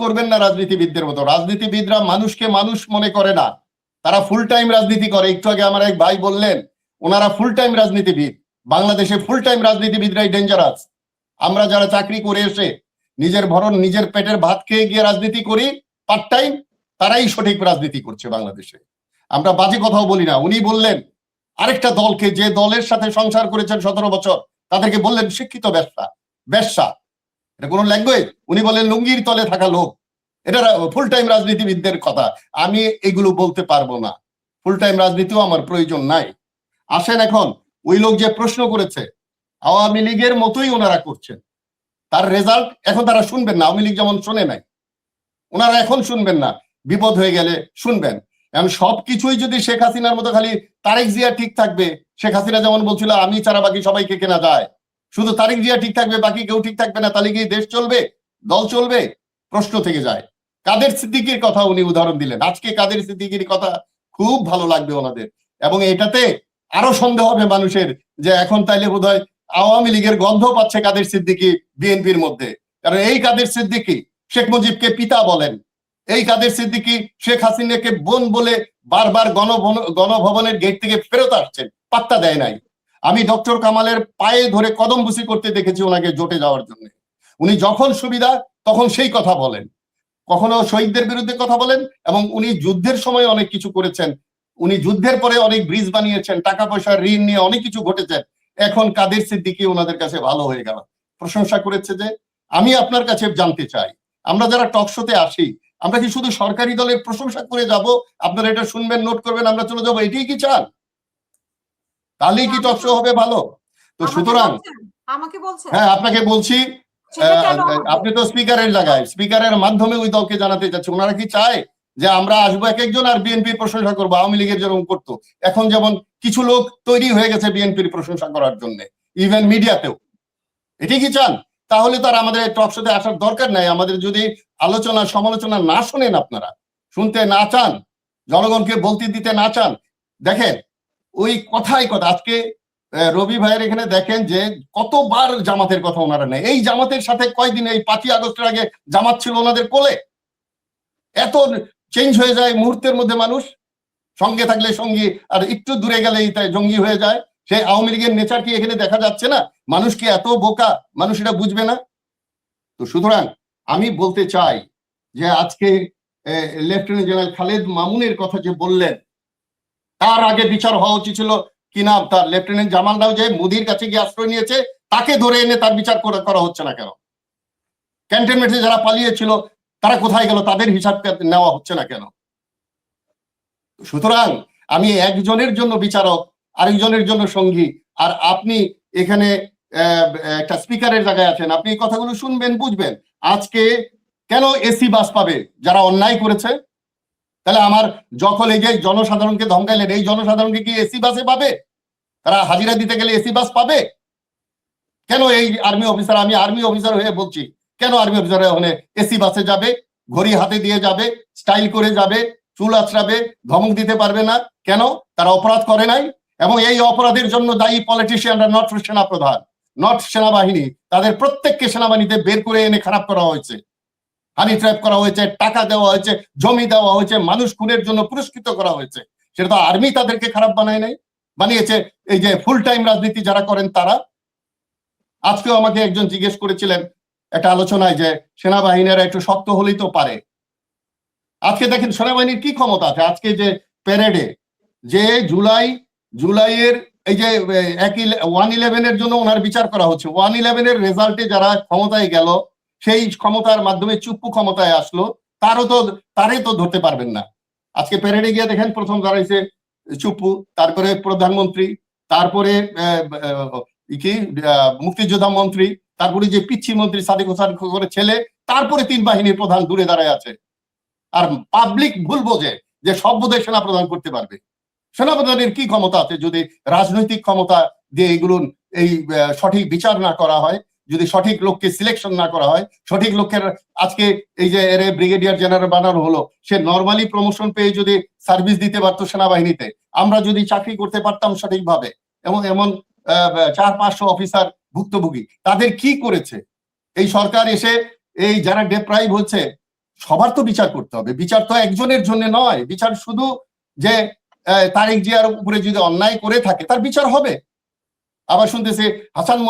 করবেন না রাজনীতিবিদদের মতো। রাজনীতিবিদরা মানুষকে মানুষ মনে করে না, তারা ফুল টাইম রাজনীতি করে। একটু আগে আমার এক ভাই বললেন ওনারা ফুল টাইম রাজনীতিবিদ। বাংলাদেশে ফুল টাইম রাজনীতিবিদরাই ডেঞ্জারাস। আমরা যারা চাকরি করে এসে নিজের ভরণ নিজের পেটের ভাত খেয়ে গিয়ে রাজনীতি করি পার্ট টাইম, তারাই সঠিক রাজনীতি করছে বাংলাদেশে। আমরা বাজে কথাও বলি না। উনি বললেন আরেকটা দলকে, যে দলের সাথে সংসার করেছেন 17 বছর, তাদেরকে বললেন শিক্ষিত ব্যবসা। ব্যবসা এটা কোন ল্যাঙ্গুয়েজ? উনি বললেন লুঙ্গির তলে থাকা লোক। এটা ফুল টাইম রাজনীতিবিদদের কথা। আমি এগুলো বলতে পারবো না। ফুল টাইম রাজনীতিও আমার প্রয়োজন নাই। আসেন এখন ওই লোক যে প্রশ্ন করেছে, আওয়ামী লীগের মতোই ওনারা করছেন। তার রেজাল্ট এখন তারা শুনবেন না। আওয়ামী লীগ যেমন শোনে নাই, ওনারা এখন শুনবেন না, বিপদ হয়ে গেলে শুনবেন। এখন সবকিছুই যদি শেখ হাসিনার মতো খালি তারেক জিয়া ঠিক থাকবে, শেখ হাসিনা যেমন বলছিল আমি ছাড়া বাকি সবাইকে কেনা যায়, শুধু তারেক জিয়া ঠিক থাকবে বাকি কেউ ঠিক থাকবে না, তাহলে কি দেশ চলবে, দল চলবে? প্রশ্ন থেকে যায়। কাদের সিদ্দিকীর কথা উনি উদাহরণ দিলেন। আজকে কাদের সিদ্দিকীর কথা খুব ভালো লাগবে ওনাদের, এবং এটাতে আরো সন্দেহ হবে মানুষের যে এখন তাইলে বোধহয় আওয়ামী লীগের গন্ধ পাচ্ছে কাদের সিদ্দিকী বিএনপির মধ্যে। কারণ এই কাদের সিদ্দিকী শেখ মুজিবকে পিতা বলেন, এই কাদের সিদ্দিকী শেখ হাসিনাকে বোন বলে বারবার গণভবনের গেট থেকে ফেরত আসছেন, পাত্তা দেয় নাই। আমি ডক্টর কামালের পায়ে ধরে কদম বুসি করতে দেখেছি ওনাকে জোটে যাওয়ার জন্য। উনি যখন সুবিধা তখন সেই কথা বলেন, কখনো শহীদদের বিরুদ্ধে কথা বলেন, এবং উনি যুদ্ধের সময় অনেক কিছু করেছেন। উনি যুদ্ধের পরে অনেক ব্রিজ বানিয়েছেন, টাকা পয়সার ঋণ নিয়ে অনেক কিছু ঘটেছেন। এখন কাদের সিদ্দিকী ওনাদের কাছে ভালো হয়ে গেল, প্রশংসা করেছে। যে আমি আপনার কাছে জানতে চাই, আমরা যারা টক শোতে আসি, আমরা কি শুধু সরকারি দলের প্রশংসা করে যাব, আপনারা এটা শুনবেন নোট করবেন আমরা চলে যাবো, এটাই কি চান? তাহলেই কি টক শো হবে ভালো? তো সুতরাং আমাকে বলছেন? হ্যাঁ, আপনাকে বলছি। আপনি তো স্পিকারের জায়গায়, স্পিকারের মাধ্যমে ওই দলকে জানাতে চাচ্ছি, ওনারা কি চায় যে আমরা আসবো এক একজন আর বিএনপির প্রশংসা করবো, আওয়ামী লীগের যেরকম করতো? এখন যেমন কিছু লোক তৈরি হয়ে গেছে বিএনপির প্রশংসা করার জন্য, ইভেন মিডিয়াতেও। এটি কি চান? তাহলে তার আমাদের টক শোতে আসার দরকার নাই। আমাদের যদি আলোচনা সমালোচনা না শোনেন, আপনারা শুনতে না চান, জনগণকে বলতে দিতে না চান, দেখেন ওই কথাই কথা। আজকে রবি ভাইয়ের এখানে দেখেন যে কতবার জামাতের কথা ওনারা নেই। এই জামাতের সাথে কয়দিন, এই 5ই আগস্টের আগে জামাত ছিল ওনাদের কোলে। এত চেঞ্জ হয়ে যায় মুহূর্তের মধ্যে মানুষ, সঙ্গে থাকলে সঙ্গী আর একটু দূরে গেলেই তাই জঙ্গি হয়ে যায়। সেই আওয়ামী লীগের নেচার কি এখানে দেখা যাচ্ছে না? মানুষ কি এত বোকা, মানুষ এটা বুঝবে না? তো সুতরাং আমি বলতে চাই যে আজকে লেফটেন্যান্ট জেনারেল খালেদ মামুনের কথা যে বললেন, তার আগে বিচার হওয়া উচিত ছিল কিনা তার। লেফটেন্যান্ট জামালরাও যে মোদির কাছে গিয়ে আশ্রয় নিয়েছে, তাকে ধরে এনে তার বিচার করা হচ্ছে না কেন? ক্যান্টনমেন্টে যারা পালিয়েছিল তারা কোথায় গেল, তাদের হিসাব নেওয়া হচ্ছে না কেন? সুতরাং আমি একজনের জন্য বিচারক, আরেকজনের জন্য সঙ্গী, আর আপনি এখানে একটা স্পিকারের জায়গায় আছেন, আপনি এই কথাগুলো শুনবেন, বুঝবেন। আজকে কেন এসি বাস পাবে যারা অন্যায় করেছে? তাহলে আমার যখন এই যে জনসাধারণকে ধমকাইলেন, এই জনসাধারণকে কি এসি বাসে পাবে? তারা হাজিরা দিতে গেলে এসি বাস পাবে কেন? এই আর্মি অফিসার, আমি আর্মি অফিসার হয়ে বলছি, কেন আর্মি অফিসার ওখানে এসি বাসে যাবে? ঘড়ি হাতে দিয়ে যাবে, স্টাইল করে যাবে, চুল আছড়াবে, ধমক দিতে পারবে না কেন? তারা অপরাধ করে নাই। এবং এই অপরাধের জন্য দায়ী পলিটিশিয়ানরা, নট সেনাপ্রধান, নট সেনাবাহিনী। তাদের প্রত্যেককে সেনাবাহিনীতে বের করে এনে খারাপ করা হয়েছে, হানি ট্র্যাপ করা হয়েছে, টাকা দেওয়া হয়েছে, জমি দেওয়া হয়েছে, মানুষ খুনের জন্য পুরস্কৃত করা হয়েছে। সেটা তো আর্মি তাদেরকে খারাপ বানায় নাই, বানিয়েছে এই যে ফুল টাইম রাজনীতি যারা করেন তারা। আজকেও আমাকে একজন জিজ্ঞেস করেছিলেন একটা আলোচনায় যে সেনাবাহিনীরা একটু শক্ত হলেই তো পারে। আজকে দেখেন সেনাবাহিনীর কি ক্ষমতা আছে। আজকে যে প্যারেডে যে জুলাইয়ের এই যে 1/11 জন্য ওনার বিচার করা হচ্ছে, 1/11 রেজাল্টে যারা ক্ষমতায় গেল, সেই ক্ষমতার মাধ্যমে চুপ্পু ক্ষমতায় আসলো, তারে তো ধরতে পারবেন না। আজকে প্যারেডে গিয়ে দেখেন প্রথম দাঁড়াইছে চুপ্পু, তারপরে প্রধানমন্ত্রী, তারপরে কি মুক্তিযোদ্ধা মন্ত্রী, তারপরে যে পিচ্ছি মন্ত্রী সাদিক হোসেন করে ছেলে, তারপরে 3 বাহিনীর প্রধান দূরে দাঁড়ায় আছে। আর পাবলিক ভুল বোঝে যে সব বোধহয় সেনাপ্রধান করতে পারবে। সেনাপ্রধানের কি ক্ষমতা আছে যদি রাজনৈতিক ক্ষমতা দিয়ে এগুলো এই সঠিক বিচার না করা হয়, যদি সঠিক লোককে সিলেকশন না করা হয়, সঠিক লোকের আজকে এই যে এর ব্রিগেডিয়ার জেনারেল বানানো হলো, সে নর্মালি প্রমোশন পেয়ে যদি সার্ভিস দিতে পারতো সেনাবাহিনীতে, আমরা যদি চাকরি করতে পারতাম সঠিকভাবে, এবং এমন 400-500 অফিসার ভুক্তভোগী, তাদের কি করেছে এই সরকার এসে? এই যারা ডেপ্রাইভ হচ্ছে সবার তো বিচার করতে হবে, বিচার তো একজনের জন্য নয়, বিচার শুধু যে তারেক জিয়ার উপরে যদি অন্যায় করে থাকে তার বিচার হবে। আবার শুনতেছে হাসান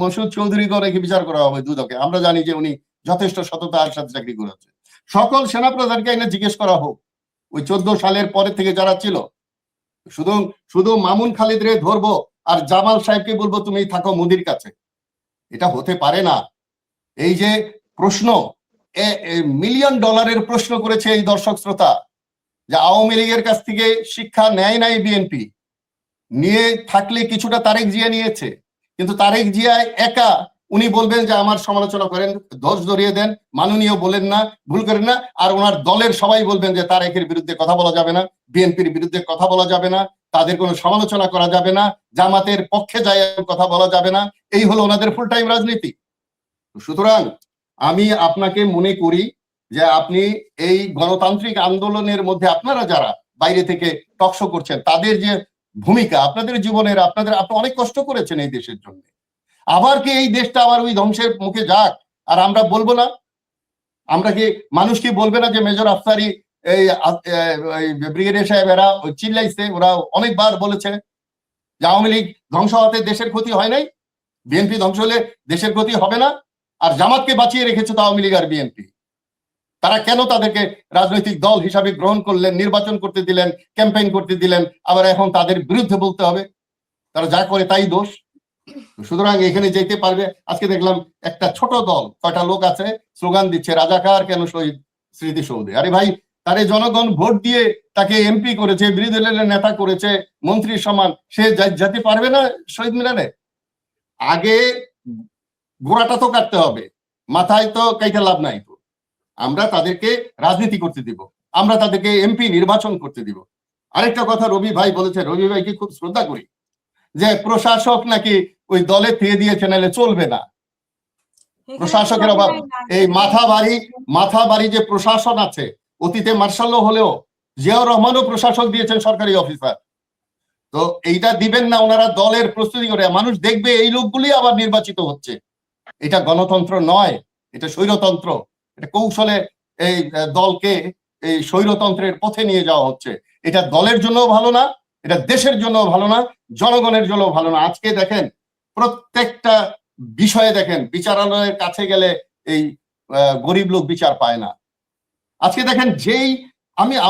মসুদ চৌধুরী করে বিচার করা হবে দুদকে। আমরা জানি যে উনি যথেষ্ট সততার সাথে চাকরি করেছে। সকল সেনাপ্রধানকে এনে জিজ্ঞেস করা হোক ওই 14 সালের পরে থেকে যারা ছিল। শুধু শুধু মামুন খালিদরে ধরবো আর জামাল সাহেবকে বলবো তুমি থাকো মোদির কাছে, এটা হতে পারে না। এই যে প্রশ্ন, মিলিয়ন ডলারের প্রশ্ন করেছে এই দর্শক শ্রোতা, যে আওয়ামী লীগের কাছ থেকে শিক্ষা নেয় নাই বিএনপি, নিয়ে থাকলে কিছুটা তারেক জিয়া নিয়েছে, কিন্তু তারেক জিয়া একা উনি বলবেন যে আমার সমালোচনা করেন, দোষ ধরিয়ে দেন, মাননীয় বলেন না, ভুল করেন না, আর ওনার দলের সবাই বলবেন যে তারেকের বিরুদ্ধে কথা বলা যাবে না, বিএনপির বিরুদ্ধে কথা বলা যাবে না, তাদের কোনো সমালোচনা করা যাবে না, জামাতের পক্ষে যায় কথা বলা যাবে না। এই হলো ওনাদের ফুল টাইম রাজনীতি। সুতরাং আমি আপনাকে মনে করি যে আপনি এই গণতান্ত্রিক আন্দোলনের মধ্যে আপনারা যারা বাইরে থেকে টকশো করছেন, তাদের যে ভূমিকা, আপনাদের জীবনের আপনি অনেক কষ্ট করেছেন এই দেশের জন্য, আবার কি এই দেশটা আবার ওই ধ্বংসের মুখে যাক আর আমরা বলবো না? আমরা কি মানুষ কি বলবে না যে মেজর আফসারি এই ব্রিগেডিয়ার সাহেব এরা চিল্লাইছে, ওরা অনেকবার বলেছে যে আওয়ামী লীগ ধ্বংস হতে দেশের ক্ষতি হয় নাই, বিএনপি ধ্বংস হলে দেশের ক্ষতি হবে না, আর জামাতকে বাঁচিয়ে রেখেছে তো আওয়ামী লীগ আর বিএনপি। তারা কেন তাদেরকে রাজনৈতিক দল হিসাবে গ্রহণ করলেন, নির্বাচন করতে দিলেন, ক্যাম্পেইন করতে দিলেন, আবার এখন তাদের বিরুদ্ধে বলতে হবে? তারা যা করে তাই দোষ। সুতরাং এখানে যেতে পারবে। আজকে দেখলাম একটা ছোট দল, কয়টা লোক আছে, স্লোগান দিচ্ছে রাজাকার কেন শহীদ স্মৃতিসৌধে। আরে ভাই, তারে জনগণ ভোট দিয়ে তাকে এমপি করেছে, বিরোধী দলের নেতা করেছে, মন্ত্রীর সমান, সে যেতে পারবে না শহীদ মিনারে? আগে গোড়াটা তো কাটতে হবে, মাথায় তো কাইতে লাভ নাই। তো আমরা তাদেরকে রাজনীতি করতে দিব, আমরা তাদেরকে এমপি নির্বাচন করতে দিব। আরেকটা কথা রবি ভাই বলেছে, রবি ভাইকে খুব শ্রদ্ধা করি, যে প্রশাসক নাকি ওই দলে থেকে দিয়েছে, নাহলে চলবে না। প্রশাসকের অভাব, এই মাথা বাড়ি যে প্রশাসন আছে, অতীতে মার্শাল হলেও জিয়াউর রহমানও প্রশাসক দিয়েছেন, সরকারি অফিসার। তো এইটা দিবেন না, ওনারা দলের প্রস্তুতি করে, মানুষ দেখবে এই লোকগুলি আবার নির্বাচিত হচ্ছে। এটা গণতন্ত্র নয়, এটা স্বৈরতন্ত্র। এটা কৌশলে এই দলকে এই স্বৈরতন্ত্রের পথে নিয়ে যাওয়া হচ্ছে। এটা দলের জন্য ভালো না, এটা দেশের জন্য ভালো না, জনগণের জন্য ভালো না। আজকে দেখেন প্রত্যেকটা বিষয়ে দেখেন বিচারালয়ের কাছে গেলে এই গরিব লোক বিচার পায় না। আজকে দেখেন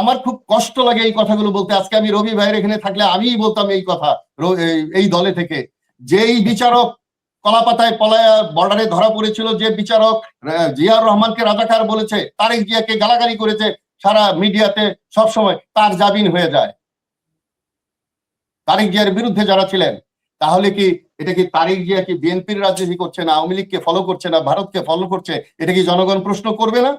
আমার খুব কষ্ট লাগে এই কথাগুলো বলতে। আজকে আমি রবি ভাইয়ের এখানে থাকলে আমিই বলতাম এই কথা, এই দলে থেকে, যেই বিচারক কলাপাতায় পলায়া বর্ডারে ধরা পড়েছিল, যে বিচারক জিয়াউর রহমানকে রাজাকার বলেছে, তারেক জিয়াকে গালাগালি করেছে সারা মিডিয়াতে সবসময়, তার জামিন হয়ে যায়। তারেক জিয়ার বিরুদ্ধে যারা ছিলেন, তাহলে কি এটা কি তারেক জিয়া কি বিএনপির রাজনীতি করছে না, আওয়ামী লীগকে ফলো করছে না, ভারতকে ফলো করছে? এটা কি জনগণ প্রশ্ন করবে না?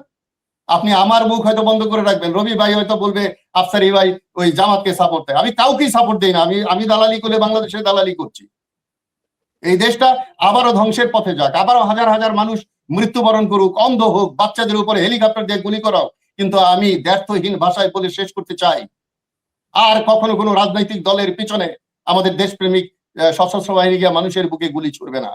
আপনি আমার মুখ হয়তো বন্ধ করে রাখবেন, রবি ভাই হয়তো বলবে আফসারি ভাই ওই জামাতকে সাপোর্ট দেয়। আমি কাউকেই সাপোর্ট দিই না, আমি দালালি করে বাংলাদেশে দালালি করছি। এই দেশটা আবারও ধ্বংসের পথে যাক, আবারও হাজার হাজার মানুষ মৃত্যুবরণ করুক, অন্ধ হোক, বাচ্চাদের উপরে হেলিকপ্টার দিয়ে গুলি করাও, কিন্তু আমি দ্ব্যর্থহীন ভাষায় বলে শেষ করতে চাই, আর কখনো কোনো রাজনৈতিক দলের পিছনে আমাদের দেশপ্রেমিক সশস্ত্র বাহিনী গিয়ে মানুষের বুকে গুলি ছুড়বে না।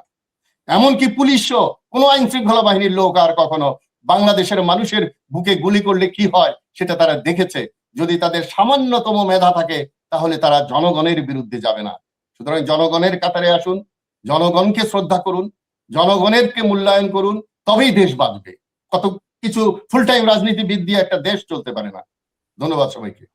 এমনকি পুলিশও, কোনো আইন শৃঙ্খলা বাহিনীর লোক আর কখনো বাংলাদেশের মানুষের বুকে গুলি করলে কি হয় সেটা তারা দেখেছে। যদি তাদের সামান্যতম মেধা থাকে তাহলে তারা জনগণের বিরুদ্ধে যাবে না। সুতরাং জনগণের কাতারে আসুন, জনগণকে শ্রদ্ধা করুন, জনগণেরকে মূল্যায়ন করুন, তবেই দেশ বাঁচবে। কত কিছু ফুল টাইম রাজনীতিবিদ দিয়ে একটা দেশ চলতে পারে না। ধন্যবাদ সবাইকে।